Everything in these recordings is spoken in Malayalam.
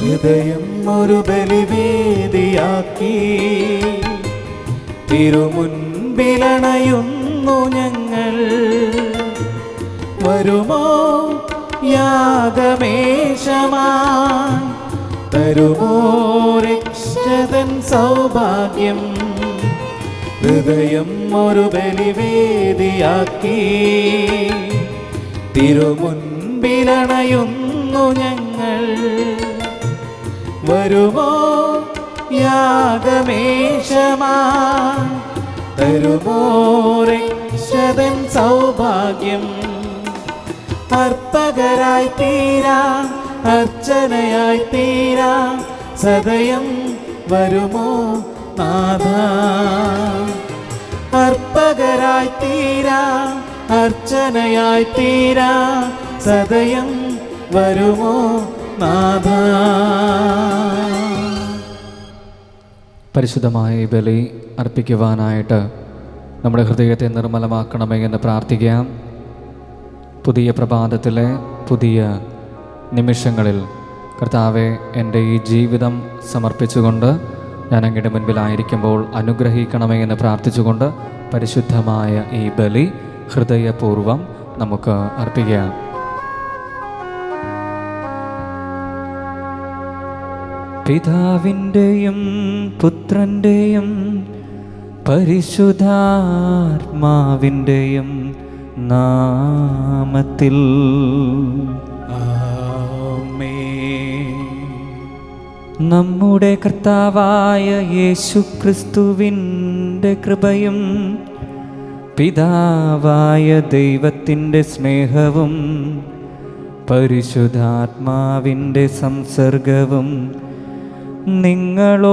ഹൃദയം ഒരു ബലിവേദിയാക്കി തിരുമുൻപിലണയുന്നു ഞങ്ങൾ. വരുമോ യാഗമേശമായി, തരുമോ രക്ഷതൻ സൗഭാഗ്യം. ഹൃദയം ഒരു ബലിവേദിയാക്കി തിരുമുൻപിലണയുന്നു ഞങ്ങൾ. വരുമോ യാഗമേശമായി, തരുമോ രക്ഷതൻ സൗഭാഗ്യം. അർപ്പകരായി തീരാ, അർച്ചനയായി തീരാ, സദയം വരുമോ നാഥ. അർപ്പകരായി തീരാ, അർച്ചനയായി തീരാ, സദയം വരുമോ നാഥ. പരിശുദ്ധമായ ബലി അർപ്പിക്കുവാനായിട്ട് നമ്മുടെ ഹൃദയത്തെ നിർമ്മലമാക്കണമേ എന്ന് പ്രാർത്ഥിക്കാം. പുതിയ പ്രഭാതത്തിലെ പുതിയ നിമിഷങ്ങളിൽ കർത്താവെ, എൻ്റെ ഈ ജീവിതം സമർപ്പിച്ചുകൊണ്ട് ഞാൻ അങ്ങയുടെ മുൻപിലായിരിക്കുമ്പോൾ അനുഗ്രഹിക്കണമേ എന്ന് പ്രാർത്ഥിച്ചുകൊണ്ട് പരിശുദ്ധമായ ഈ ബലി ഹൃദയപൂർവ്വം നമുക്ക് അർപ്പിക്കാം. പിതാവിൻ്റെയും പുത്രൻ്റെയും പരിശുദ്ധാത്മാവിൻ്റെയും നാമത്തിൽ നമ്മുടെ കർത്താവായ യേശുക്രിസ്തുവിൻ്റെ കൃപയും പിതാവായ ദൈവത്തിൻ്റെ സ്നേഹവും പരിശുദ്ധാത്മാവിൻ്റെ സംസർഗവും നിങ്ങളോടുകൂടെ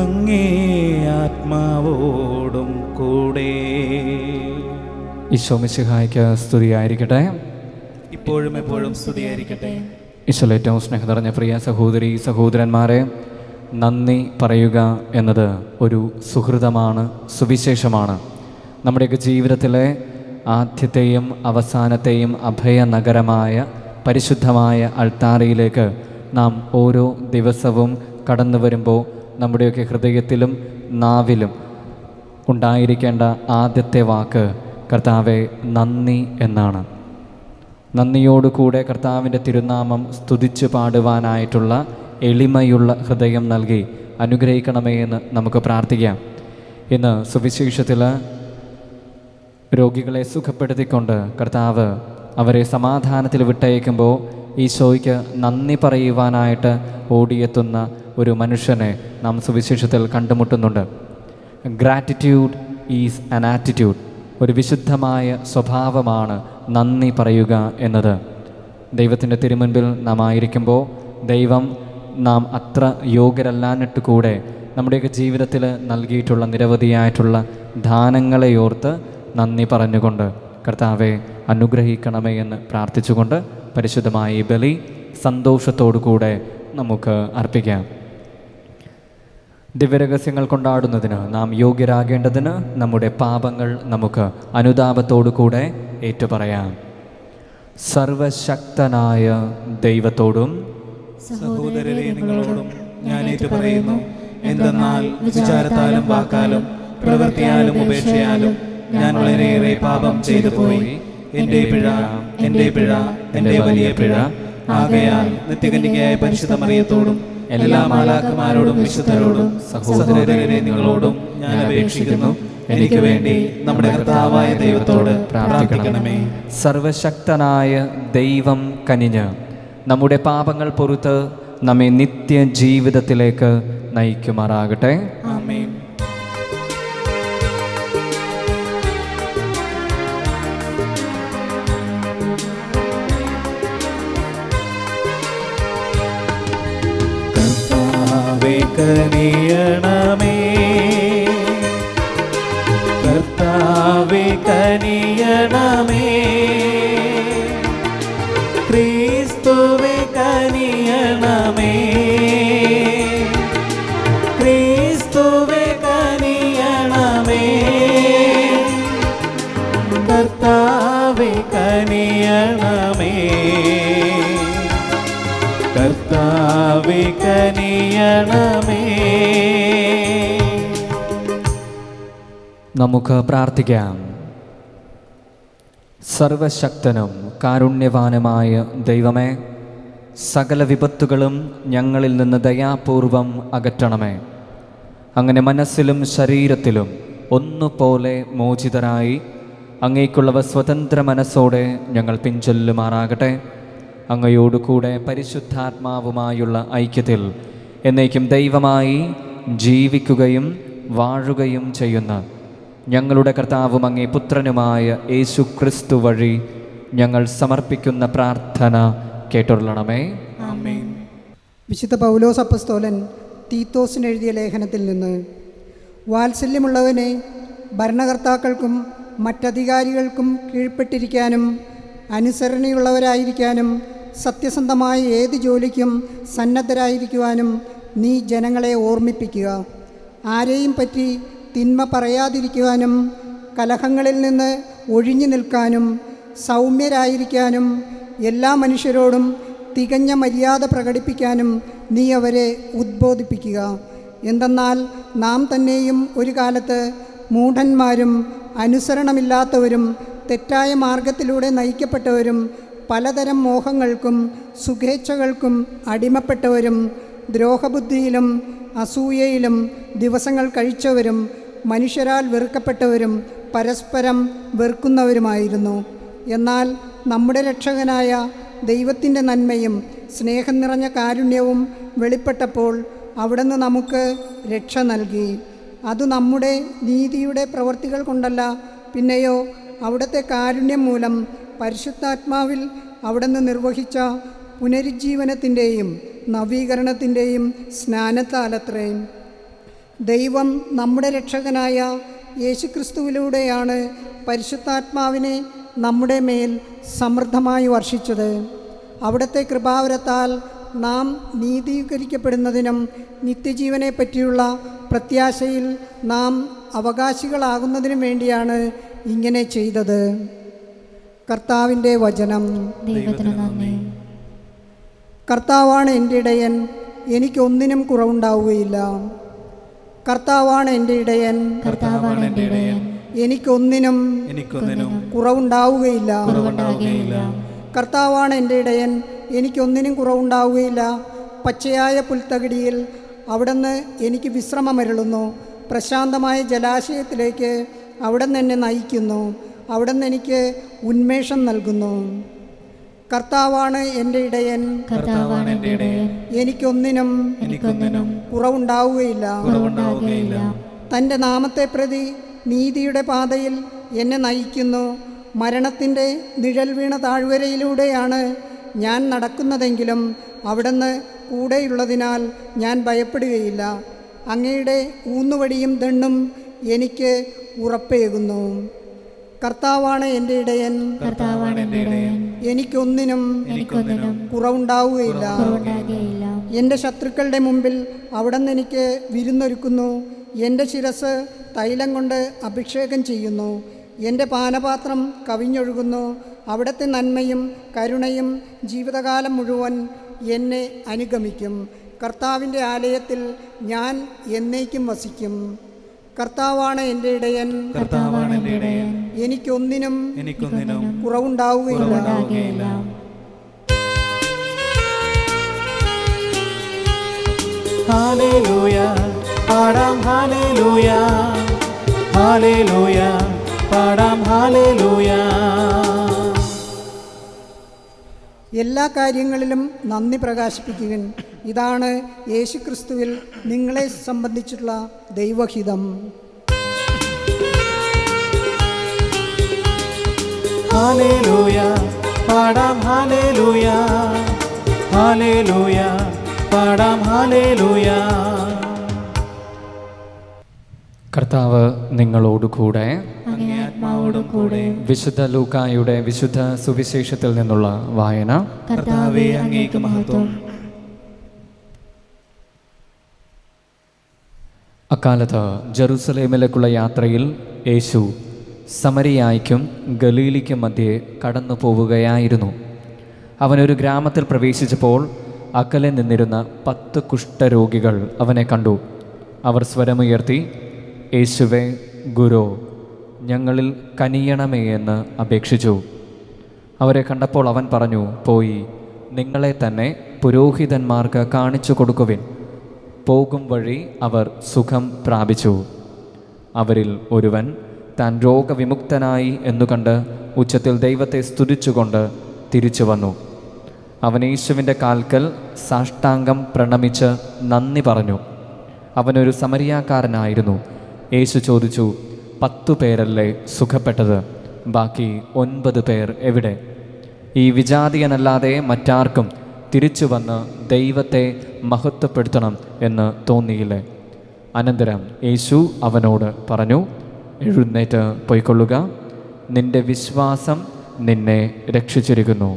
അങ്ങേ ആത്മാവോടും കൂടെ. ഈശോ മിശിഹായ്ക്ക് സ്തുതിയായിരിക്കട്ടെ. ഇപ്പോഴും എപ്പോഴും സ്തുതിയായിരിക്കട്ടെ. ഈശോയിൽ ഏറ്റവും സ്നേഹം നിറഞ്ഞ പ്രിയ സഹോദരി സഹോദരന്മാരെ, നന്ദി പറയുക എന്നത് ഒരു സുഹൃതമാണ്, സുവിശേഷമാണ്. നമ്മുടെയൊക്കെ ജീവിതത്തിലെ ആദ്യത്തെയും അവസാനത്തെയും അഭയനഗരമായ പരിശുദ്ധമായ അൾത്താരയിലേക്ക് നാം ഓരോ ദിവസവും കടന്നു വരുമ്പോൾ നമ്മുടെയൊക്കെ ഹൃദയത്തിലും നാവിലും ഉണ്ടായിരിക്കേണ്ട ആദ്യത്തെ വാക്ക് കർത്താവെ നന്ദി എന്നാണ്. നന്ദിയോടുകൂടെ കർത്താവിൻ്റെ തിരുനാമം സ്തുതിച്ചു പാടുവാനായിട്ടുള്ള എളിമയുള്ള ഹൃദയം നൽകി അനുഗ്രഹിക്കണമേ എന്ന് നമുക്ക് പ്രാർത്ഥിക്കാം. ഇന്ന് സുവിശേഷത്തിൽ രോഗികളെ സുഖപ്പെടുത്തിക്കൊണ്ട് കർത്താവ് അവരെ സമാധാനത്തിൽ വിട്ടയക്കുമ്പോൾ ഈശോയ്ക്ക് നന്ദി പറയുവാനായിട്ട് ഓടിയെത്തുന്ന ഒരു മനുഷ്യനെ നാം സുവിശേഷത്തിൽ കണ്ടുമുട്ടുന്നുണ്ട്. Gratitude is an attitude. ഒരു വിശുദ്ധമായ സ്വഭാവമാണ് നന്ദി പറയുക എന്നത്. ദൈവത്തിൻ്റെ തിരുമുൻപിൽ നാം ആയിരിക്കുമ്പോൾ ദൈവം നാം അത്ര യോഗ്യരല്ലാഞ്ഞിട്ട് കൂടെ നമ്മുടെയൊക്കെ ജീവിതത്തിൽ നൽകിയിട്ടുള്ള നിരവധിയായിട്ടുള്ള ദാനങ്ങളെ ഓർത്ത് നന്ദി പറഞ്ഞുകൊണ്ട് കർത്താവെ അനുഗ്രഹിക്കണമേ എന്ന് പ്രാർത്ഥിച്ചുകൊണ്ട് പരിശുദ്ധമായ ഈ ബലി സന്തോഷത്തോടു കൂടെ നമുക്ക് അർപ്പിക്കാം. ദിവ്യരഹസ്യങ്ങൾ കൊണ്ടാടുന്നതിന് നാം യോഗ്യരാകേണ്ടതിന് നമ്മുടെ പാപങ്ങൾ നമുക്ക് അനുതാപത്തോടു കൂടെ ഏറ്റുപറയാം. സർവശക്തനായ ദൈവത്തോടും സഹോദരരെ നിങ്ങളോടും ഞാൻ ഏറ്റുപറയുന്നു. എന്തെന്നാൽ വിചാരത്താലും വാക്കാലും പ്രവൃത്തിയാലും ഉപേക്ഷയാലും ഞാൻ വളരെയേറെ പാപം ചെയ്തു പോയി. എൻ്റെ പിഴ, എൻ്റെ പിഴ, എൻ്റെ വലിയ പിഴ. ആകയാൽ നിത്യകന്യകയായ പരിശുദ്ധ മറിയത്തോടും എല്ലാ മാലാഖമാരോടും വിശുദ്ധരോടും സഹോദരരെ നിങ്ങളോടും ഞാൻ അപേക്ഷിക്കുന്നു, എനിക്ക് വേണ്ടി നമ്മുടെ കർത്താവായ ദൈവത്തോട് പ്രാർത്ഥിക്കണമേ. സർവശക്തനായ ദൈവം കനിഞ്ഞ് നമ്മുടെ പാപങ്ങൾ പൊറുത്ത് നമ്മെ നിത്യജീവിതത്തിലേക്ക് നയിക്കുമാറാകട്ടെ. ആമേൻ. കർത്താവേ കനിയണമേ, കർത്താവേ കനിയണമേ, ക്രിസ്തുവേ കനിയണമേ, ക്രിസ്തുവേ കനിയണമേ, കർത്താവേ കനിയണമേ. കർത്താവേ കനിയണമേ. നമുക്ക് പ്രാർത്ഥിക്കാം. സർവശക്തനും കാരുണ്യവാനുമായ ദൈവമേ, സകല വിപത്തുകളും ഞങ്ങളിൽ നിന്ന് ദയാപൂർവം അകറ്റണമേ. അങ്ങനെ മനസ്സിലും ശരീരത്തിലും ഒന്നുപോലെ മോചിതരായി അങ്ങേക്കുള്ളവ സ്വതന്ത്ര മനസ്സോടെ ഞങ്ങൾ പിൻചൊല്ലുമാറാകട്ടെ. അങ്ങയോടുകൂടെ പരിശുദ്ധാത്മാവുമായുള്ള ഐക്യത്തിൽ എന്നേക്കും ദൈവമായി ജീവിക്കുകയും വാഴുകയും ചെയ്യുന്ന ഞങ്ങളുടെ കർത്താവും അങ്ങേ പുത്രനുമായ യേശു ക്രിസ്തു വഴി ഞങ്ങൾ സമർപ്പിക്കുന്ന പ്രാർത്ഥന കേട്ടുകൊള്ളണമേ. ആമേൻ. വിശുദ്ധ പൗലോസ് അപ്പസ്തോലൻ തീത്തോസിന് എഴുതിയ ലേഖനത്തിൽ നിന്ന്: വാത്സല്യമുള്ളവനെ, ഭരണകർത്താക്കൾക്കും മറ്റധികാരികൾക്കും കീഴ്പ്പെട്ടിരിക്കാനും അനുസരണയുള്ളവരായിരിക്കാനും സത്യസന്ധമായ ഏത് ജോലിക്കും സന്നദ്ധരായിരിക്കുവാനും നീ ജനങ്ങളെ ഓർമ്മിപ്പിക്കുക. ആരെയും പറ്റി തിന്മ പറയാതിരിക്കുവാനും കലഹങ്ങളിൽ നിന്ന് ഒഴിഞ്ഞു നിൽക്കാനും സൗമ്യരായിരിക്കാനും എല്ലാ മനുഷ്യരോടും തികഞ്ഞ മര്യാദ പ്രകടിപ്പിക്കാനും നീ അവരെ ഉദ്ബോധിപ്പിക്കുക. എന്തെന്നാൽ നാം തന്നെയും ഒരു കാലത്ത് മൂഢന്മാരും അനുസരണമില്ലാത്തവരും തെറ്റായ മാർഗത്തിലൂടെ നയിക്കപ്പെട്ടവരും പലതരം മോഹങ്ങൾക്കും സുഖേച്ഛകൾക്കും അടിമപ്പെട്ടവരും ദ്രോഹബുദ്ധിയിലും അസൂയയിലും ദിവസങ്ങൾ കഴിച്ചവരും മനുഷ്യരാൽ വെറുക്കപ്പെട്ടവരും പരസ്പരം വെറുക്കുന്നവരുമായിരുന്നു. എന്നാൽ നമ്മുടെ രക്ഷകനായ ദൈവത്തിൻ്റെ നന്മയും സ്നേഹം നിറഞ്ഞ കാരുണ്യവും വെളിപ്പെട്ടപ്പോൾ അവിടുന്ന് നമുക്ക് രക്ഷ നൽകി. അത് നമ്മുടെ നീതിയുടെ പ്രവൃത്തികൾ കൊണ്ടല്ല, പിന്നെയോ അവിടുത്തെ കാരുണ്യം മൂലം പരിശുദ്ധാത്മാവിൽ അവിടുന്ന് നിർവഹിച്ച പുനരുജ്ജീവനത്തിൻ്റെയും നവീകരണത്തിൻ്റെയും സ്നാനത്താലത്രേ. ദൈവം നമ്മുടെ രക്ഷകനായ യേശുക്രിസ്തുവിലൂടെയാണ് പരിശുദ്ധാത്മാവിനെ നമ്മുടെ മേൽ സമൃദ്ധമായി വർഷിച്ചത്. അവിടുത്തെ കൃപാവരത്താൽ നാം നീതീകരിക്കപ്പെടുന്നതിനും നിത്യജീവനെ പറ്റിയുള്ള പ്രത്യാശയിൽ നാം അവകാശികളാകുന്നതിനും വേണ്ടിയാണ് ഇങ്ങനെ ചെയ്തത്. കർത്താവിൻ്റെ വചനം. ദൈവത്തിന് നന്ദി. കർത്താവാണ് എൻ്റെ ഇടയൻ, എനിക്കൊന്നിനും കുറവുണ്ടാവുകയില്ല. കർത്താവാണ് എൻ്റെ ഇടയൻ, കർത്താവാണ് എൻ്റെ ഇടയൻ, എനിക്കൊന്നിനും കുറവുണ്ടാവുകയില്ല. കർത്താവാണ് എൻ്റെ ഇടയൻ, എനിക്കൊന്നിനും കുറവുണ്ടാവുകയില്ല. പച്ചയായ പുൽത്തകിടിയിൽ അവിടുന്ന് എനിക്ക് വിശ്രമമരുളുന്നു. പ്രശാന്തമായ ജലാശയത്തിലേക്ക് അവിടുന്ന് എന്നെ നയിക്കുന്നു. അവിടുന്ന് എനിക്ക് ഉന്മേഷം നൽകുന്നു. കർത്താവാണ് എൻ്റെ ഇടയൻ, കർത്താവാണ് എൻ്റെ ഇടയൻ, എനിക്കൊന്നിനും കുറവുണ്ടാവുകയില്ല. തൻ്റെ നാമത്തെ പ്രതി നീതിയുടെ പാതയിൽ എന്നെ നയിക്കുന്നു. മരണത്തിൻ്റെ നിഴൽ വീണ താഴ്വരയിലൂടെയാണ് ഞാൻ നടക്കുന്നതെങ്കിലും അവിടുന്ന് കൂടെയുള്ളതിനാൽ ഞാൻ ഭയപ്പെടുകയില്ല. അങ്ങയുടെ ഊന്നുവടിയും ദണ്ണും എനിക്ക് ഉറപ്പേകുന്നു. കർത്താവാണ് എൻ്റെ ഇടയൻ, കർത്താവാണ് എൻ്റെ ഇടയൻ, എനിക്കൊന്നിനും കുറവുണ്ടാവുകയില്ല. എൻ്റെ ശത്രുക്കളുടെ മുമ്പിൽ അവിടുന്ന് എനിക്ക് വിരുന്നൊരുക്കുന്നു. എൻ്റെ ശിരസ് തൈലം കൊണ്ട് അഭിഷേകം ചെയ്യുന്നു. എൻ്റെ പാനപാത്രം കവിഞ്ഞൊഴുകുന്നു. അവിടുത്തെ നന്മയും കരുണയും ജീവിതകാലം മുഴുവൻ എന്നെ അനുഗമിക്കും. കർത്താവിൻ്റെ ആലയത്തിൽ ഞാൻ എന്നേക്കും വസിക്കും. കർത്താവാണ് എൻ്റെ ഇടയൻ, കർത്താവാണ് എൻ്റെ ഇടയൻ, എനിക്കൊന്നിനും കുറവുണ്ടാവുകയില്ല. ഹല്ലേലൂയ പാടാം, ഹല്ലേലൂയ ഹല്ലേലൂയ പാടാം, ഹല്ലേലൂയ. എല്ലാ കാര്യങ്ങളിലും നന്ദി പ്രകാശിപ്പിക്കുവിൻ. ഇതാണ് യേശുക്രിസ്തുവിൽ നിങ്ങളെ സംബന്ധിച്ചുള്ള ദൈവഹിതം. ഹല്ലേലൂയ പാടാം, ഹല്ലേലൂയ ഹല്ലേലൂയ പാടാം, ഹല്ലേലൂയ. കർത്താവ് നിങ്ങളോടുകൂടെ, അങ്ങേ ആത്മാവോടും കൂടെ. വിശുദ്ധ ലൂക്കായുടെ വിശുദ്ധ സുവിശേഷത്തിൽ നിന്നുള്ള വായന. കർത്താവേ, അങ്ങേക്ക് മഹത്വം. അക്കാലത്ത് ജെറുസലേമിലേക്കുള്ള യാത്രയിൽ യേശു സമരിയായ്ക്കും ഗലീലിക്കും മധ്യേ കടന്നു പോവുകയായിരുന്നു. അവനൊരു ഗ്രാമത്തിൽ പ്രവേശിച്ചപ്പോൾ അകലെ നിന്നിരുന്ന 10 കുഷ്ഠരോഗികൾ അവനെ കണ്ടു. അവർ സ്വരമുയർത്തി, യേശുവേ, ഗുരു, ഞങ്ങളിൽ കനിയണമേ എന്ന് അപേക്ഷിച്ചു. അവരെ കണ്ടപ്പോൾ അവൻ പറഞ്ഞു, പോയി നിങ്ങളെ തന്നെ പുരോഹിതന്മാർക്ക് കാണിച്ചു കൊടുക്കുവിൻ. പോകും വഴി അവർ സുഖം പ്രാപിച്ചു. അവരിൽ ഒരുവൻ താൻ രോഗവിമുക്തനായി എന്നു കണ്ട് ഉച്ചത്തിൽ ദൈവത്തെ സ്തുതിച്ചുകൊണ്ട് തിരിച്ചു വന്നു. അവൻ യേശുവിൻ്റെ കാൽക്കൽ സാഷ്ടാംഗം പ്രണമിച്ച് നന്ദി പറഞ്ഞു. അവനൊരു സമരിയാക്കാരനായിരുന്നു. യേശു ചോദിച്ചു, 10 പേരല്ലേ സുഖപ്പെട്ടത്? ബാക്കി 9 പേർ എവിടെ? ഈ വിജാതിയനല്ലാതെ മറ്റാർക്കും തിരിച്ചു വന്ന് ദൈവത്തെ മഹത്വപ്പെടുത്തണം എന്ന് തോന്നിയില്ലേ? അനന്തരം യേശു അവനോട് പറഞ്ഞു, എഴുന്നേറ്റ് പൊയ്ക്കൊള്ളുക, നിന്റെ വിശ്വാസം നിന്നെ രക്ഷിച്ചിരിക്കുന്നു.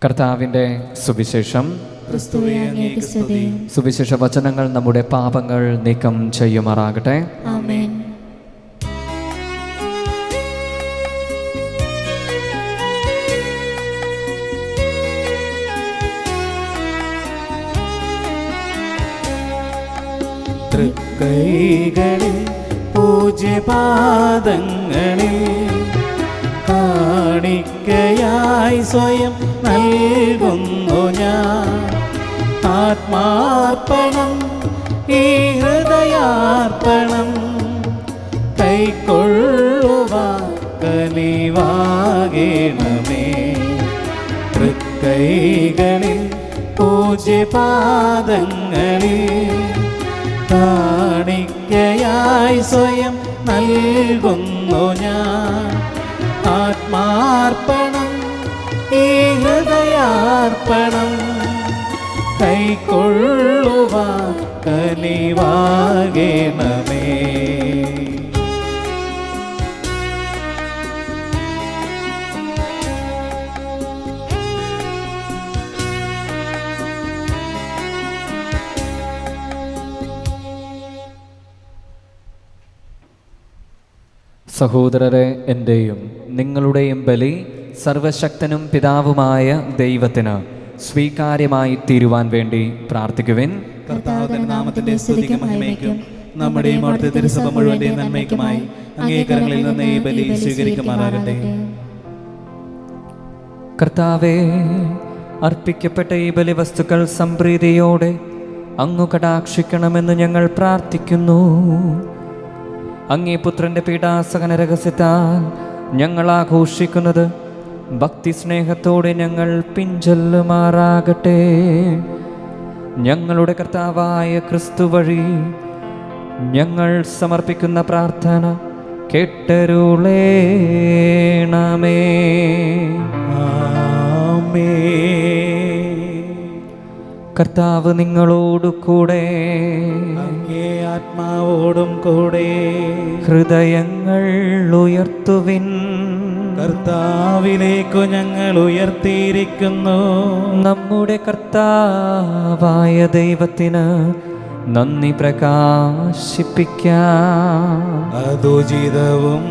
കർത്താവിൻ്റെ സുവിശേഷം. ക്രിസ്തുവേ, അങ്ങേക്ക് സ്തുതി. സുവിശേഷ വചനങ്ങൾ നമ്മുടെ പാപങ്ങൾ നീക്കം ചെയ്യുമാറാകട്ടെ. ആമേൻ. തൃക്കൈകളിൽ പൂജ്യപാദങ്ങളിൽ കാണിക്കയായി സ്വയം നൽകുന്നു ഞാൻ. ആത്മാർപ്പണം, ഈ ഹൃദയാർപ്പണം കൈക്കൊള്ളുവാൻ കനിവാകണമേ. തൃക്കൈകളിൽ പൂജ്യപാദങ്ങളിൽ കാണിക്കയായി സ്വയം നൽകുന്നു ഞാൻ. ആത്മാർപ്പണം, ഈ ഹൃദയാർപ്പണം കൈക്കൊള്ളുവാൻ കനിവാകണമേ. സഹോദരരെ, എൻ്റെയും നിങ്ങളുടെയും ബലി സർവശക്തനും പിതാവുമായ ദൈവത്തിന് സ്വീകാര്യമായി തീരുവാൻ വേണ്ടി പ്രാർത്ഥിക്കുവിൻ. കർത്താവിന്റെ നാമത്തിന്റെ സ്തുതിക്കും മഹിമയ്ക്കും നമ്മുടെയും അവിടുത്തെ തിരുസഭ മുഴുവന്റെയും നന്മയ്ക്കുമായി അങ്ങേ കരങ്ങളിൽ നിന്ന് ഈ ബലി സ്വീകരിക്കുമാറാകട്ടെ. കർത്താവേ, അർപ്പിക്കപ്പെട്ട ഈ ബലി വസ്തുക്കൾ സംപ്രീതിയോടെ അങ്ങു കടാക്ഷിക്കണമെന്ന് ഞങ്ങൾ പ്രാർത്ഥിക്കുന്നു. അങ്ങേ പുത്രൻ്റെ പീഡാസഹന രഹസ്യത്താൽ ഞങ്ങൾ ആഘോഷിക്കുന്നത് ഭക്തി സ്നേഹത്തോടെ ഞങ്ങൾ പിഞ്ചൊല്ലുമാറാകട്ടെ. ഞങ്ങളുടെ കർത്താവായ ക്രിസ്തു വഴി ഞങ്ങൾ സമർപ്പിക്കുന്ന പ്രാർത്ഥന കേട്ടരുളേണമേ. കർത്താവ് നിങ്ങളോടു കൂടെ, അങ്ങേ ആത്മാവോടും കൂടെ. ഹൃദയങ്ങൾ ഉയർത്തുവിൻ. കർത്താവിലേക്കു ഞങ്ങൾ ഉയർത്തിയിരിക്കുന്നു. നമ്മുടെ കർത്താവായ ദൈവത്തിന് നന്ദി പ്രകാശിപ്പിക്കാം. അതുചിതവും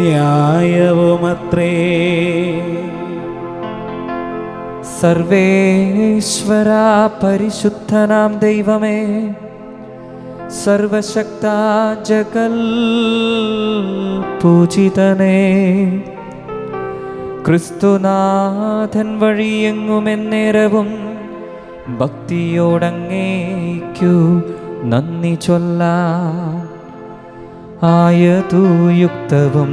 ന്യായവുമത്രേ. സർവേശ്വര പരിശുദ്ധനാം ദൈവമേ, സർവശക്ത ജഗൽ പൂജിതനേ, ക്രിസ്തുനാഥൻ വഴിയെങ്ങുമെന്നേരവും ഭക്തിയോടങ്ങേക്കു നന്ദി ചൊല്ലാം. ആയതു യുക്തവും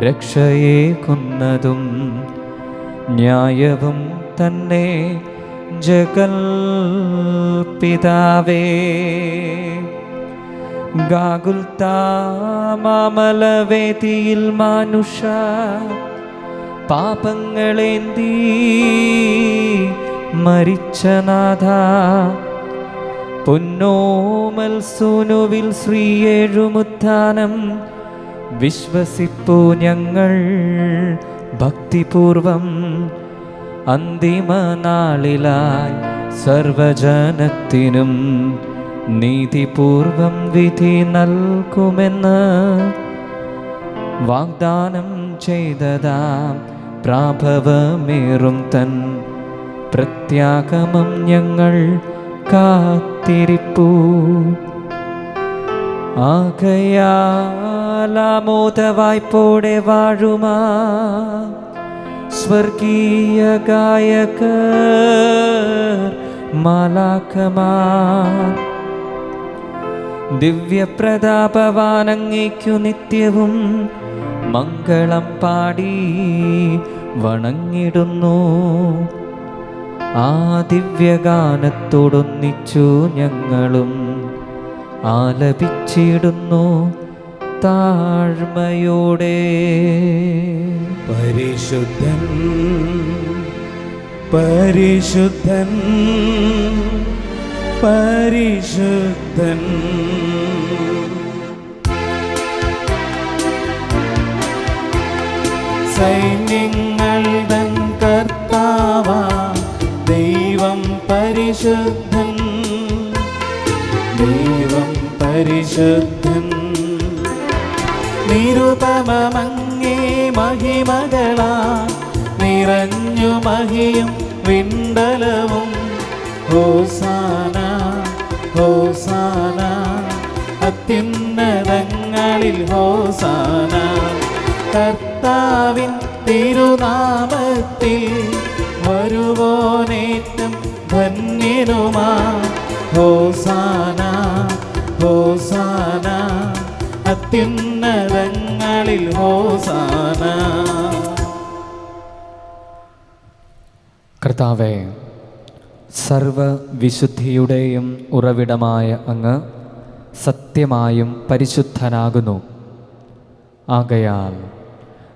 രക്ഷയേകുന്നതും ന്യായവും തന്നെ ജഗൽ പിതാവേ. ഗാഗുൽത്താമലവേദിയിൽ മാനുഷ പാപങ്ങളേന്തി മരിച്ച നാഥ, പൊന്നോമൽ സൂനുവിൽ ശ്രീയേഴുമുത്ഥാനം വിശ്വസിപ്പു ഞങ്ങൾ ഭക്തിപൂർവം. അന്തിമ നാളിലായി സർവജനത്തിനും നീതിപൂർവം വിധി നൽകുമെന്ന് വാഗ്ദാനം ചെയ്തതാം പ്രാഭവമേറും തൻ പ്രത്യാഗമം ഞങ്ങൾ കാത്തിരിപ്പൂ. ആകയാലാമോദവായ്പോടെ വാഴുമാ സ്വർഗീയ ഗായകർ മാലാഖമാർ ദിവ്യപ്രതാപവാനങ്ങയ്ക്കു നിത്യവും മംഗളം പാടി വണങ്ങിടുന്നു. ആ ദിവ്യഗാനത്തോടൊന്നിച്ചു ഞങ്ങളും ആലപിച്ചിടുന്നു താഴ്മയോടെ. പരിശുദ്ധൻ പരിശുദ്ധൻ പരിശുദ്ധൻ സൈന്യങ്ങൾ തൻ കർത്താവാ ദൈവം പരിശുദ്ധൻ, ദൈവം പരിശുദ്ധൻ. നിരുപമമങ്ങേ മഹിമകളാ നിറഞ്ഞു മഹിയും വിണ്ടലവും. ഹോസാന ഹോസാന അത്യുന്നതങ്ങളിൽ ഹോസാന. കർത്താവിൻ തിരുനാമത്തിൽ വരുവോനേറ്റം ധന്യനുമാ. ഹോസാന ഹോസാന അത്യുന്നതങ്ങളിൽ ഹോസാന. കർത്താവേ, സർവവിശുദ്ധിയുടെയും ഉറവിടമായ അങ്ങ് സത്യമായും പരിശുദ്ധനാകുന്നു. ആകയാൽ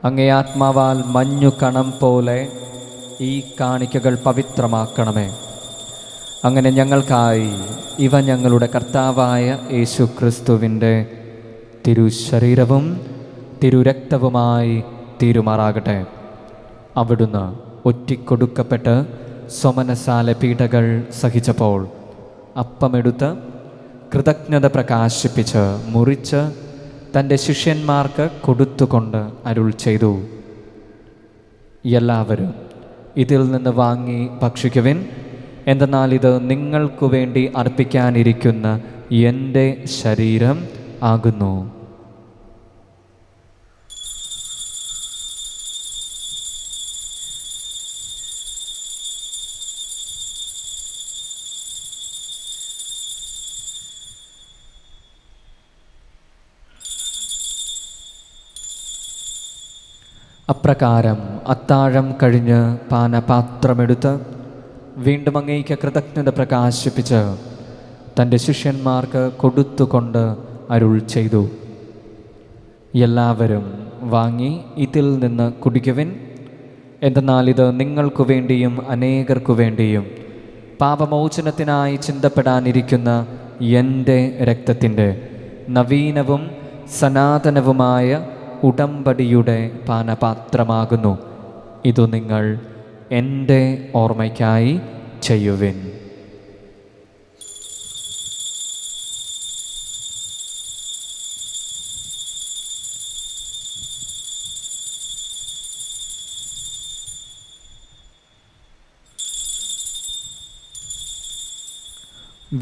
അങ്ങേ ആത്മാവാൽ മഞ്ഞുകണം പോലെ ഈ കാണിക്കകൾ പവിത്രമാക്കണമേ. അങ്ങനെ ഞങ്ങൾക്കായി ഇവ ഞങ്ങളുടെ കർത്താവായ യേശു ക്രിസ്തുവിൻ്റെ തിരുശരീരവും തിരുരക്തവുമായി തീരുമാറാകട്ടെ. അവിടുന്ന് ഒറ്റിക്കൊടുക്കപ്പെട്ട് സ്വമനസാല പീഡകൾ സഹിച്ചപ്പോൾ അപ്പമെടുത്ത് കൃതജ്ഞത പ്രകാശിപ്പിച്ച് മുറിച്ച് തൻ്റെ ശിഷ്യന്മാർക്ക് കൊടുത്തുകൊണ്ട് അരുൾ ചെയ്തു, എല്ലാവരും ഇതിൽ നിന്ന് വാങ്ങി ഭക്ഷിക്കുവിൻ. എന്തെന്നാൽ ഇത് നിങ്ങൾക്കു വേണ്ടി അർപ്പിക്കാനിരിക്കുന്ന എൻ്റെ ശരീരം ആകുന്നു. അപ്രകാരം അത്താഴം കഴിഞ്ഞ് പാനപാത്രമെടുത്ത് വീണ്ടും അങ്ങേയ്ക്ക് കൃതജ്ഞത പ്രകാശിപ്പിച്ച് തൻ്റെ ശിഷ്യന്മാർക്ക് കൊടുത്തുകൊണ്ട് അരുൾ ചെയ്തു, എല്ലാവരും വാങ്ങി ഇതിൽ നിന്ന് കുടിക്കുവിൻ. എന്തെന്നാൽ ഇത് നിങ്ങൾക്കു വേണ്ടിയും അനേകർക്കു വേണ്ടിയും പാപമോചനത്തിനായി ചിന്തപ്പെടാനിരിക്കുന്ന എൻ്റെ രക്തത്തിൻ്റെ നവീനവും സനാതനവുമായ ഉടമ്പടിയുടെ പാനപാത്രമാകുന്നു. ഇതു നിങ്ങൾ എൻ്റെ ഓർമ്മയ്ക്കായി ചെയ്യുവിൻ.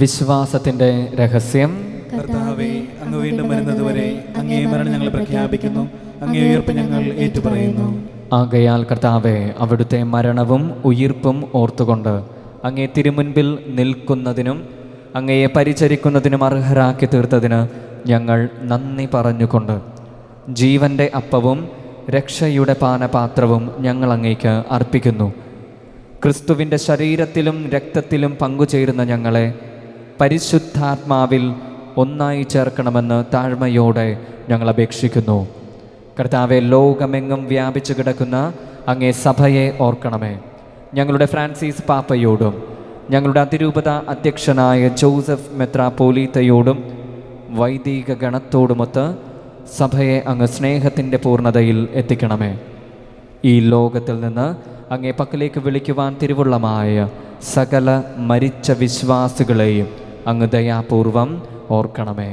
വിശ്വാസത്തിൻ്റെ രഹസ്യം. കർത്താവേ, അങ്ങ് വീണ്ടും വരുന്നതുവരെ അങ്ങേ മരണം ഞങ്ങൾ പ്രഖ്യാപിക്കുന്നു, അങ്ങേ ഉയർപ്പ് ഞങ്ങൾ ഏറ്റുപറയുന്നു. ആകയാൽ കർത്താവേ, അവിടുത്തെ മരണവും ഉയിർപ്പും ഓർത്തുകൊണ്ട് അങ്ങേ തിരുമുൻപിൽ നിൽക്കുന്നതിനും അങ്ങയെ പരിചരിക്കുന്നതിനും അർഹരാക്കി തീർത്തതിന് ഞങ്ങൾ നന്ദി പറഞ്ഞുകൊണ്ട് ജീവൻ്റെ അപ്പവും രക്ഷയുടെ പാനപാത്രവും ഞങ്ങൾ അങ്ങേക്ക് അർപ്പിക്കുന്നു. ക്രിസ്തുവിൻ്റെ ശരീരത്തിലും രക്തത്തിലും പങ്കുചേരുന്ന ഞങ്ങളെ പരിശുദ്ധാത്മാവിൽ ഒന്നായി ചേർക്കണമെന്ന് താഴ്മയോടെ ഞങ്ങൾ അപേക്ഷിക്കുന്നു. കർത്താവെ, ലോകമെങ്ങും വ്യാപിച്ചു കിടക്കുന്ന അങ്ങേ സഭയെ ഓർക്കണമേ. ഞങ്ങളുടെ ഫ്രാൻസിസ് പാപ്പയോടും ഞങ്ങളുടെ അതിരൂപത അധ്യക്ഷനായ ജോസഫ് മെത്രാപ്പോലീത്തയോടും വൈദിക ഗണത്തോടുമൊത്ത് സഭയെ അങ്ങ് സ്നേഹത്തിൻ്റെ പൂർണ്ണതയിൽ എത്തിക്കണമേ. ഈ ലോകത്തിൽ നിന്ന് അങ്ങേ പക്കലേക്ക് വിളിക്കുവാൻ തിരുവുള്ളമായ സകല മരിച്ച വിശ്വാസികളെയും അങ്ങ് ദയാപൂർവം ഓർക്കണമേ.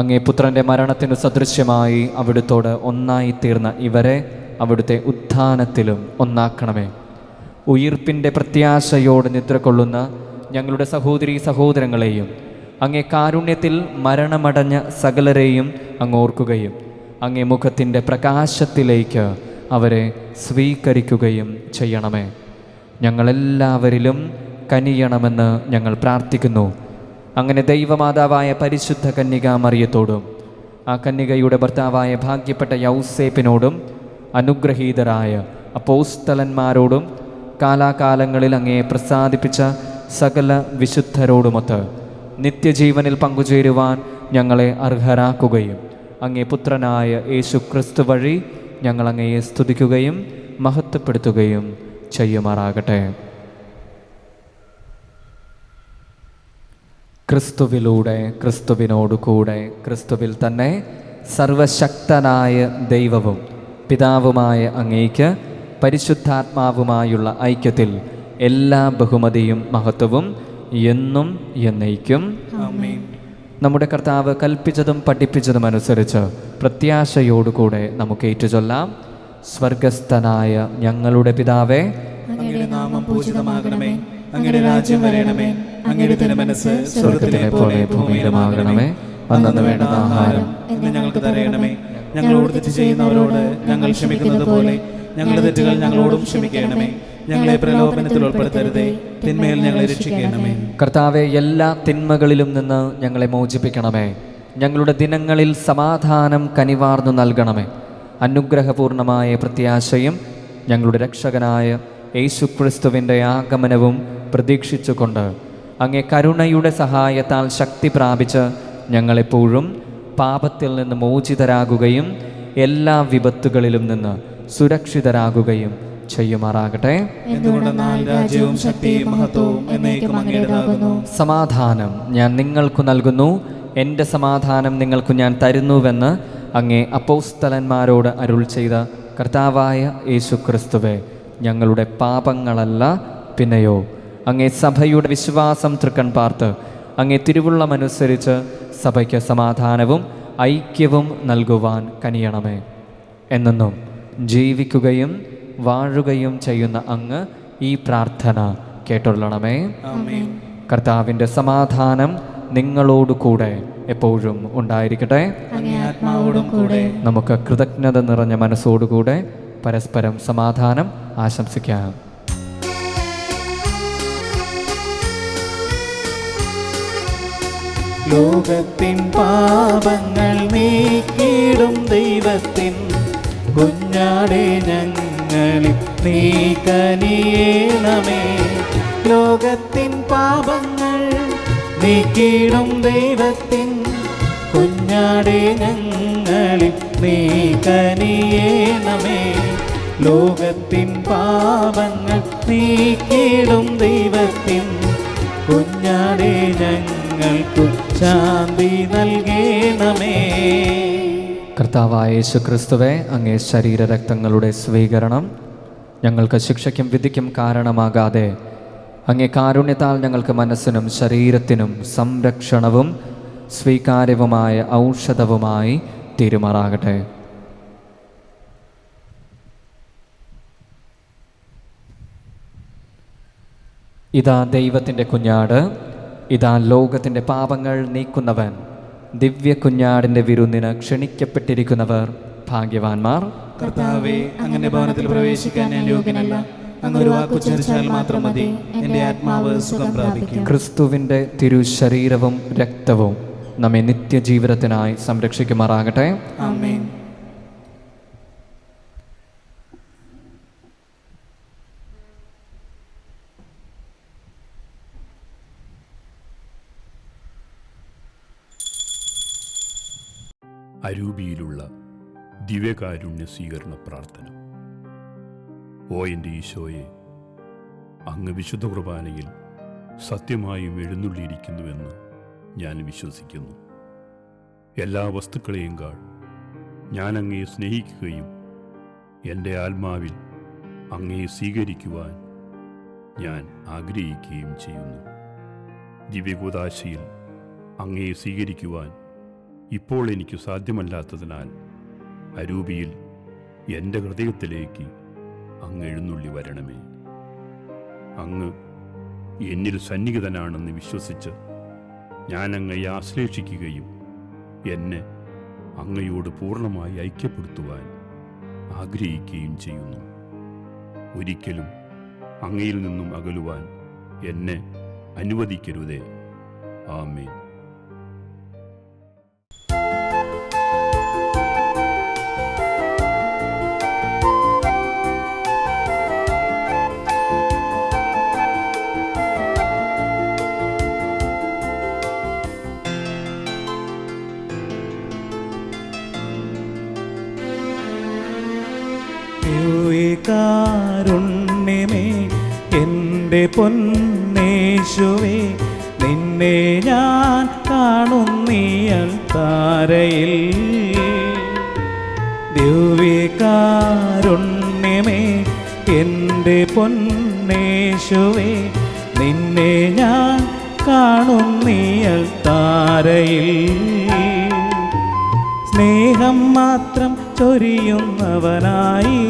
അങ്ങേ പുത്രൻ്റെ മരണത്തിനു സദൃശ്യമായി അവിടുത്തോട് ഒന്നായിത്തീർന്ന ഇവരെ അവിടുത്തെ ഉത്ഥാനത്തിലും ഒന്നാക്കണമേ. ഉയിർപ്പിൻ്റെ പ്രത്യാശയോട് നിദ്ര കൊള്ളുന്ന ഞങ്ങളുടെ സഹോദരീ സഹോദരങ്ങളെയും അങ്ങേ കാരുണ്യത്തിൽ മരണമടഞ്ഞ സകലരെയും അങ്ങോർക്കുകയും അങ്ങേ മുഖത്തിൻ്റെ പ്രകാശത്തിലേക്ക് അവരെ സ്വീകരിക്കുകയും ചെയ്യണമേ. ഞങ്ങളെല്ലാവരിലും കനിയണമെന്ന് ഞങ്ങൾ പ്രാർത്ഥിക്കുന്നു. അങ്ങനെ ദൈവമാതാവായ പരിശുദ്ധ കന്യകാ മറിയത്തോടും ആ കന്യകയുടെ ഭർത്താവായ ഭാഗ്യപ്പെട്ട യൗസേപ്പിനോടും അനുഗ്രഹീതരായ അപ്പോസ്തലന്മാരോടും കാലാകാലങ്ങളിൽ അങ്ങയെ പ്രസാദിപ്പിച്ച സകല വിശുദ്ധരോടുമൊത്ത് നിത്യജീവനിൽ പങ്കുചേരുവാൻ ഞങ്ങളെ അർഹരാക്കുകയും അങ്ങേ പുത്രനായ യേശു ക്രിസ്തു വഴി ഞങ്ങൾ അങ്ങയെ സ്തുതിക്കുകയും മഹത്വപ്പെടുത്തുകയും ചെയ്യുമാറാകട്ടെ. ക്രിസ്തുവിലൂടെ, ക്രിസ്തുവിനോട് കൂടെ, ക്രിസ്തുവിൽ തന്നെ സർവശക്തനായ ദൈവവും പിതാവുമായ അങ്ങേക്ക് പരിശുദ്ധാത്മാവുമായുള്ള ഐക്യത്തിൽ എല്ലാ ബഹുമതിയും മഹത്വവും എന്നും എന്നേക്കും ആമേൻ. നമ്മുടെ കർത്താവ് കൽപ്പിച്ചതും പഠിപ്പിച്ചതും അനുസരിച്ച് പ്രത്യാശയോടുകൂടെ നമുക്ക് ഏറ്റുചൊല്ലാം. സ്വർഗസ്ഥനായ ഞങ്ങളുടെ പിതാവേ, അങ്ങയുടെ നാമം പൂജിതമാകണമേ. അങ്ങയുടെ രാജ്യം വരണമേ. അങ്ങയുടെ തിരുമനസ്സ് സ്വർഗ്ഗത്തിലെ പോലെ ഭൂമിയിലുമാകണമേ. അന്നന്ന് വേണ്ടുന്ന ആഹാരം ഇന്ന് ഞങ്ങൾക്ക് തരയണമേ. ഞങ്ങളോട് തെറ്റ് ചെയ്യുന്നവരോട് ഞങ്ങൾ ക്ഷമിക്കുന്നത് പോലെ ഞങ്ങളുടെ തെറ്റുകൾ ഞങ്ങളോടും ക്ഷമിക്കണമേ. ഞങ്ങളെ പ്രലോഭനത്തിൽ ഉൾപ്പെടുത്തരുതേ, തിന്മയിൽ ഞങ്ങളെ രക്ഷിക്കണമേ. കർത്താവെ, എല്ലാ തിന്മകളിലും നിന്ന് ഞങ്ങളെ മോചിപ്പിക്കണമേ. ഞങ്ങളുടെ ദിനങ്ങളിൽ സമാധാനം കനിവാർന്നു നൽകണമേ. അനുഗ്രഹപൂർണമായ പ്രത്യാശയും ഞങ്ങളുടെ രക്ഷകനായ യേശുക്രിസ്തുവിൻ്റെ ആഗമനവും പ്രതീക്ഷിച്ചുകൊണ്ട് അങ്ങേ കരുണയുടെ സഹായത്താൽ ശക്തി പ്രാപിച്ച് ഞങ്ങളെപ്പോഴും പാപത്തിൽ നിന്ന് മോചിതരാകുകയും എല്ലാ വിപത്തുകളിലും നിന്ന് സുരക്ഷിതരാകുകയും ചെയ്യുമാറാകട്ടെ. എന്തുകൊണ്ടെന്നാൽ രാജ്യവും ശക്തിയും മഹത്വവും എന്നേക്കും അങ്ങയുടേതാകുന്നു. സമാധാനം ഞാൻ നിങ്ങൾക്ക് നൽകുന്നു, എൻ്റെ സമാധാനം നിങ്ങൾക്ക് ഞാൻ തരുന്നുവെന്ന് അങ്ങേ അപ്പോസ്തലന്മാരോട് അരുൾ ചെയ്ത കർത്താവായ യേശുക്രിസ്തുവേ, ഞങ്ങളുടെ പാപങ്ങളല്ല പിന്നെയോ അങ്ങേ സഭയുടെ വിശ്വാസം തൃക്കൺ പാർത്ത് അങ്ങേ തിരുവുള്ളമനുസരിച്ച് സഭയ്ക്ക് സമാധാനവും ഐക്യവും നൽകുവാൻ കനിയണമേ. എന്നെന്നും ജീവിക്കുകയും വാഴുകയും ചെയ്യുന്ന അങ്ങ് ഈ പ്രാർത്ഥന കേട്ടുള്ളണമേ. ആമേൻ. കർത്താവിൻ്റെ സമാധാനം നിങ്ങളോട് കൂടെ എപ്പോഴും ഉണ്ടായിരിക്കട്ടെ. അങ്ങേ ആത്മാവോടും കൂടെ. നമുക്ക് കൃതജ്ഞത നിറഞ്ഞ മനസ്സോടുകൂടെ പരസ്പരം സമാധാനം ആശംസിക്കാം. ലോകത്തിൻ പാപങ്ങൾ നീക്കിടും ദൈവത്തിൻ കുഞ്ഞാടേ ഞങ്ങളിൽ നീ കനിയേണമേ. ലോകത്തിൻ പാപങ്ങൾ നീക്കിടും ദൈവത്തിൻ കുഞ്ഞാടേ ഞങ്ങളിൽ നീ കനിയേണമേ. ലോകത്തിൻ പാപങ്ങൾ നീക്കിടും ദൈവത്തിൻ കുഞ്ഞാടേ ഞങ്ങൾക്കു ശാന്തി നൽകേണമേ. കർത്താവായ യേശുക്രിസ്തുവേ, അങ്ങേ ശരീരരക്തങ്ങളുടെ സ്വീകരണം ഞങ്ങൾക്ക് ശിക്ഷയ്ക്കും വിധിക്കും കാരണമാകാതെ അങ്ങേ കാരുണ്യത്താൽ ഞങ്ങൾക്ക് മനസ്സിനും ശരീരത്തിനും സംരക്ഷണവും സ്വീകാര്യവുമായ ഔഷധവുമായി തീരുമാറാകട്ടെ. ഇതാ ദൈവത്തിൻ്റെ കുഞ്ഞാട്, ഇതാ ലോകത്തിൻ്റെ പാപങ്ങൾ നീക്കുന്നവൻ. ദിവ്യ കുഞ്ഞാടിൻ്റെ വിരുന്നിന് ക്ഷണിക്കപ്പെട്ടിരിക്കുന്നവർ ഭാഗ്യവാന്മാർ. കർത്താവേ, അങ്ങന്റെ ഭവനത്തിൽ പ്രവേശിക്കാൻ ഞാൻ യോഗ്യനല്ല. അങ്ങ് ഒരു വാക്കുച്ചരിച്ചാൽ മാത്രം മതി, എൻ്റെ ആത്മാവ് സുഖം പ്രാപിക്കും. ക്രിസ്തുവിൻ്റെ തിരുശരീരവും രക്തവും നമ്മെ നിത്യജീവിതത്തിനായി സംരക്ഷിക്കുമാറാകട്ടെ. ആമേൻ. അരൂപിയിലുള്ള ദിവ്യകാരുണ്യ സ്വീകരണ പ്രാർത്ഥന. ഓ എൻ്റെ ഈശോയെ, അങ്ങ് വിശുദ്ധ കുർബാനയിൽ സത്യമായും എഴുന്നള്ളിയിരിക്കുന്നുവെന്ന് ഞാൻ വിശ്വസിക്കുന്നു. എല്ലാ വസ്തുക്കളെയും കാൾ ഞാൻ അങ്ങയെ സ്നേഹിക്കുകയും എൻ്റെ ആത്മാവിൽ അങ്ങയെ സ്വീകരിക്കുവാൻ ഞാൻ ആഗ്രഹിക്കുകയും ചെയ്യുന്നു. ദിവ്യകൂദാശയിൽ അങ്ങയെ സ്വീകരിക്കുവാൻ ഇപ്പോൾ എനിക്ക് സാധ്യമല്ലാത്തതിനാൽ അരൂപിയിൽ എൻ്റെ ഹൃദയത്തിലേക്ക് അങ്ങ് എഴുന്നള്ളി വരണമേ. അങ്ങ് എന്നിൽ സന്നിഹിതനാണെന്ന് വിശ്വസിച്ച് ഞാൻ അങ്ങയെ ആശ്ലേഷിക്കുകയും എന്നെ അങ്ങയോട് പൂർണ്ണമായി ഐക്യപ്പെടുത്തുവാൻ ആഗ്രഹിക്കുകയും ചെയ്യുന്നു. ഒരിക്കലും അങ്ങയിൽ നിന്നും അകലുവാൻ എന്നെ അനുവദിക്കരുതേ. ആമേൻ. കാരുണ്യമേ എൻ്റെ പൊന്നേശുവേ, നിന്നെ ഞാൻ കാണുന്നീയൽ താരയിൽ. ദിവ്യകാരുണ്യമേ എൻ്റെ പൊന്നേശുവേ, നിന്നെ ഞാൻ കാണുന്നീയൽ താരയിൽ. സ്നേഹം മാത്രം ചൊരിയുന്നവനായി,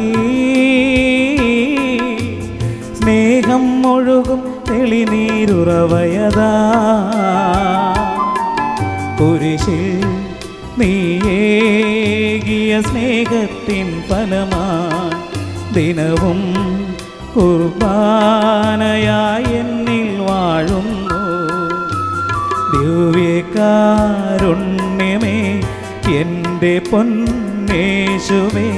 സ്നേഹം ഒഴുകും തെളിനീരുറവയതാ. കുരിശിൽ നീയേകിയ സ്നേഹത്തിൻ ഫലമായി ദിനവും കുർബാനയായി എന്നിൽ വാഴുന്നു. ദിവ്യകാരുണ്യമേ എൻ്റെ പൊന്നേശുവേ,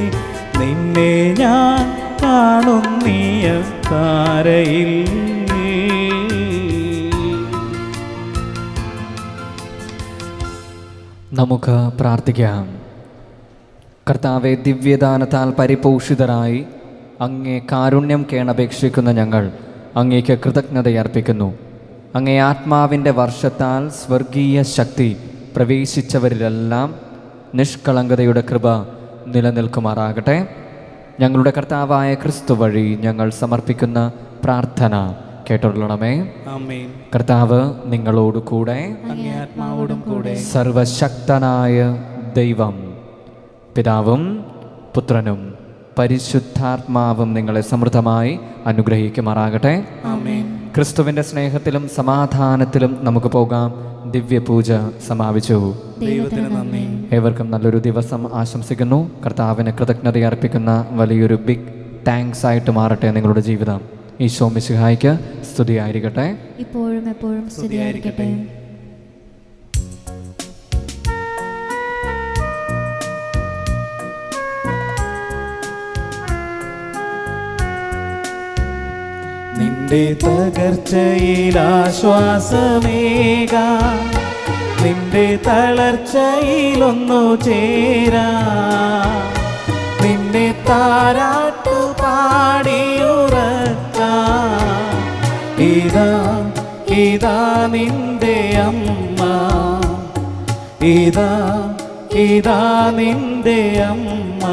നിന്നെ ഞാൻ കാണുന്നീയ താരയിൽ. നമുക്ക് പ്രാർത്ഥിക്കാം. കർത്താവെ, ദിവ്യദാനത്താൽ പരിപോഷിതരായി അങ്ങേ കാരുണ്യം കേണപേക്ഷിക്കുന്ന ഞങ്ങൾ അങ്ങേക്ക് കൃതജ്ഞതയർപ്പിക്കുന്നു. അങ്ങേ ആത്മാവിൻ്റെ വർഷത്താൽ സ്വർഗീയ ശക്തി പ്രവേശിച്ചവരിലെല്ലാം നിഷ്കളങ്കതയുടെ കൃപ നിലനിൽക്കുമാറാകട്ടെ. ഞങ്ങളുടെ കർത്താവായ ക്രിസ്തു വഴി ഞങ്ങൾ സമർപ്പിക്കുന്ന പ്രാർത്ഥന കേട്ടൊള്ളണമേ. ആമേൻ. കർത്താവ് നിങ്ങളോട് കൂടെ, അങ്ങേ ആത്മാവോടും കൂടെ. സർവശക്തനായ ദൈവം പിതാവും പുത്രനും പരിശുദ്ധാത്മാവും നിങ്ങളെ സമൃദ്ധമായി അനുഗ്രഹിക്കുമാറാകട്ടെ. ആമേൻ. ക്രിസ്തുവിൻ്റെ സ്നേഹത്തിലും സമാധാനത്തിലും നമുക്ക് പോകാം. ദിവ്യപൂജ സമാപിച്ചു. ദൈവത്തിന് നന്ദി. ഏവർക്കും നല്ലൊരു ദിവസം ആശംസിക്കുന്നു. കർത്താവിന് കൃതജ്ഞതയർപ്പിക്കുന്ന വലിയൊരു ബിഗ് താങ്ക്സ് ആയിട്ട് മാറട്ടെ നിങ്ങളുടെ ജീവിതം. ഈശോ മിശിഹായ്ക്ക് സ്തുതിയായിരിക്കട്ടെ. ഇപ്പോഴും എപ്പോഴും സ്തുതിയായിരിക്കട്ടെ. നിന്റെ തകർച്ചയിൽ ആശ്വാസമേകാ, നിന്റെ തളർച്ചയിലൊന്നു ചേരാ, നിന്നെ താരാട്ടു പാടിയുറക്കാ. ഇതാ ഇതാ നിന്റെ അമ്മ, ഇതാ ഇതാ നിന്റെ അമ്മ.